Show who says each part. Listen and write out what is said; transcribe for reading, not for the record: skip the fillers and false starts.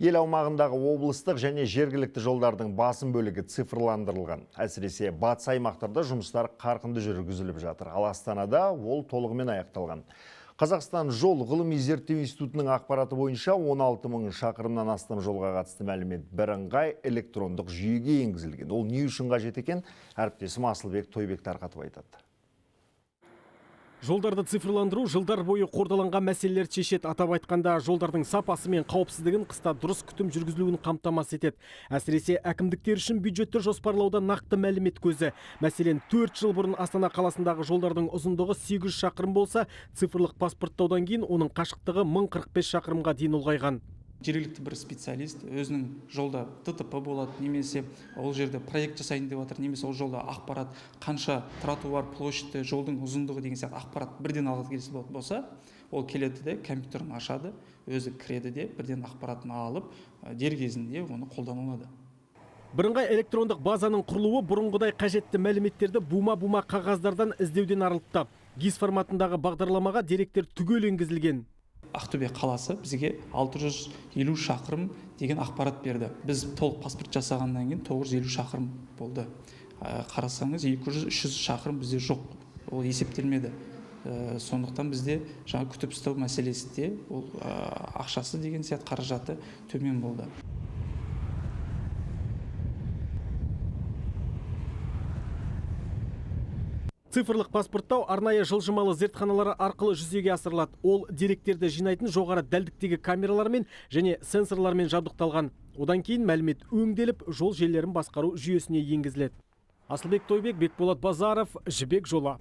Speaker 1: Ел аумағындағы облыстық және жергілікті жолдардың басым бөлігі цифрландырылған. Әсіресе батыс аймақтарда жұмыстар қарқынды жүргізіліп жатыр. Ал Астанада ол толығымен аяқталған. Қазақстан жол ғылыми зерттеу институтының ақпараты бойынша 16 000 шақырымнан астам жолға қатысты мәлімет бірыңғай электрондық жүйеге енгізілген. Ол не үшін қажет екен? Әріптесім Асылбек Тойбек тарқатып айтады.
Speaker 2: Жолдарды цифрландыру жылдар бойы қордаланған мәселелер шешеді. Атап айтқанда, жолдардың сапасы мен қауіпсіздігін қыста дұрыс күтім жүргізілуін қамтамасыз етеді. Әсіресе әкімдіктер үшін бюджетті жоспарлауда нақты мәлімет көзі. Мәселен, 4 жыл бұрын Астана қаласындағы жолдардың ұзындығы 800 шақырым болса, цифрлық паспорттаудан кейін оның қашықтығы 1045 шақырымға дейін ұлғайған.
Speaker 3: Жергілікті бір специалист өзінің жолда ТТП болады, немесе ол жерде проект жасайын деп жатыр, немесе ол жолда ақпарат қанша тротуар площади, жолдың ұзындығы деген сияқты ақпарат бірден алғысы келсе болса, ол келеді де компьютерін ашады, өзі кіреді де бірден ақпаратын алып, дер кезінде оны қолданылады.
Speaker 2: Бірыңғай электрондық базаның құрылуы бұрынғыдай қажетті мәліметтерді бума-бума қағаздардан іздеуден арылтты. GIS форматындағы бағдарламаға деректер түгел енгізілген.
Speaker 3: Ақтөбе қаласы бізге 650 шақырым деген ақпарат берді. Біз толық паспорт жасағаннан кейін 950 шақырым болды. Қарасаңыз 200-300 шақырым бізде жоқ. Ол есептелмеді. Сондықтан бізде жаңа күтіп ұстау мәселесі де, ол ақшасы деген сияқты қаражаты төмен болды.
Speaker 2: Цифрлық паспорттау арнайы жылжымалы зертханалары арқылы жүзеге асырылады. Ол деректерді жинайтын жоғары дәлдіктегі камералармен және сенсорлармен жабдықталған. Одан кейін мәлімет өңделіп, жол желілерін басқару жүйесіне енгізіледі. Асылбек Тойбек, Бекболат Базаров, Жібек жолы.